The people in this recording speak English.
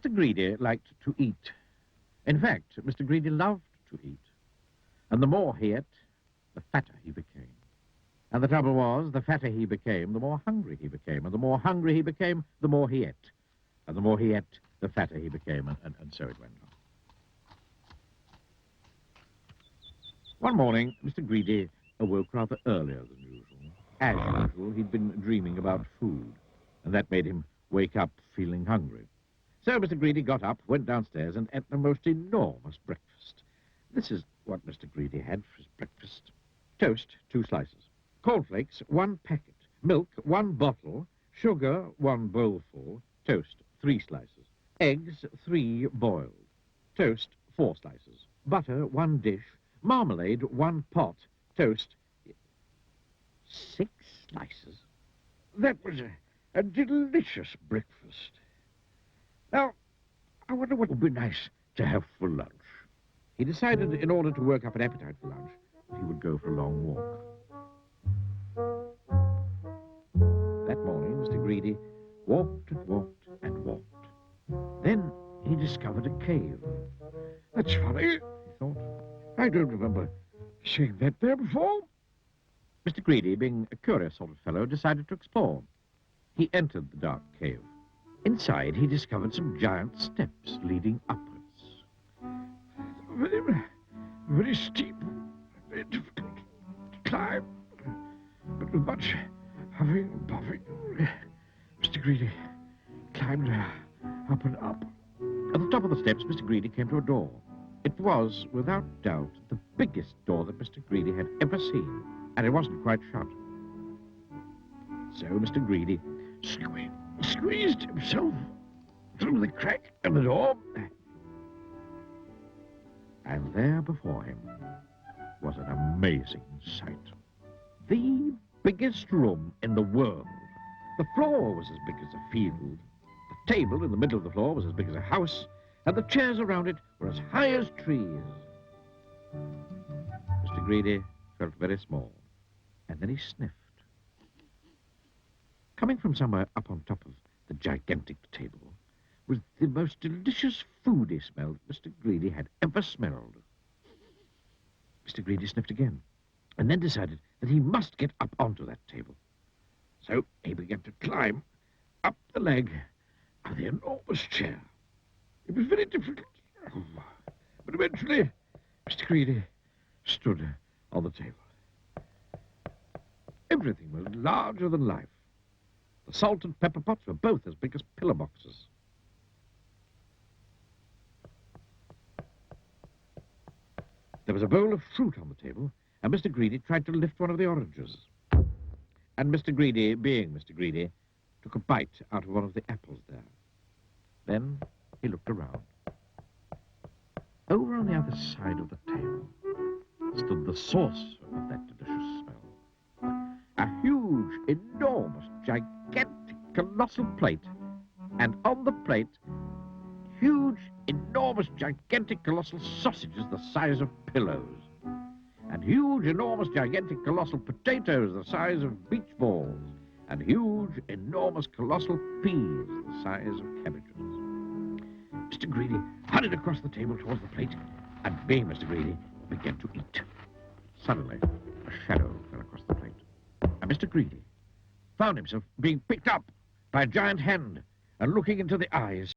Mr. Greedy liked to eat. In fact, Mr. Greedy loved to eat. And the more he ate, the fatter he became. And the trouble was, the fatter he became, the more hungry he became. And the more hungry he became, the more he ate. And the more he ate, the fatter he became. And so it went on. One morning, Mr. Greedy awoke rather earlier than usual. As usual, he'd been dreaming about food. And that made him wake up feeling hungry. So Mr. Greedy got up, went downstairs, and ate the most enormous breakfast. This is what Mr. Greedy had for his breakfast. Toast, 2 slices. Cornflakes, 1 packet. Milk, 1 bottle. Sugar, 1 bowlful. Toast, 3 slices. Eggs, 3 boiled. Toast, 4 slices. Butter, 1 dish. Marmalade, 1 pot. Toast, 6 slices. That was a delicious breakfast. Now, I wonder what would be nice to have for lunch. He decided, in order to work up an appetite for lunch, that he would go for a long walk. That morning, Mr. Greedy walked and walked and walked. Then he discovered a cave. That's funny, he thought. I don't remember seeing that there before. Mr. Greedy, being a curious sort of fellow, decided to explore. He entered the dark cave. Inside, he discovered some giant steps leading upwards. Very steep, very difficult to climb, but with much huffing and puffing, Mr. Greedy climbed up and up. At the top of the steps, Mr. Greedy came to a door. It was, without doubt, the biggest door that Mr. Greedy had ever seen, and it wasn't quite shut. So Mr. Greedy squeezed himself through the crack in the door. And there before him was an amazing sight. The biggest room in the world. The floor was as big as a field. The table in the middle of the floor was as big as a house, and the chairs around it were as high as trees. Mr. Greedy felt very small, and then he sniffed. Coming from somewhere up on top of the gigantic table was the most delicious foody smell that Mr. Greedy had ever smelled. Mr. Greedy sniffed again, and then decided that he must get up onto that table. So he began to climb up the leg of the enormous chair. It was very difficult, but eventually Mr. Greedy stood on the table. Everything was larger than life. The salt and pepper pots were both as big as pillar boxes. There was a bowl of fruit on the table, and Mr. Greedy tried to lift one of the oranges. And Mr. Greedy, being Mr. Greedy, took a bite out of one of the apples there. Then he looked around. Over on the other side of the table stood the source of that delicious smell. A huge, enormous, gigantic, colossal plate. And on the plate, huge, enormous, gigantic, colossal sausages the size of pillows. And huge, enormous, gigantic, colossal potatoes the size of beach balls. And huge, enormous, colossal peas the size of cabbages. Mr. Greedy hurried across the table towards the plate, and being Mr. Greedy, began to eat. Suddenly, a shadow fell across the plate, and Mr. Greedy found himself being picked up by a giant hand and looking into the eyes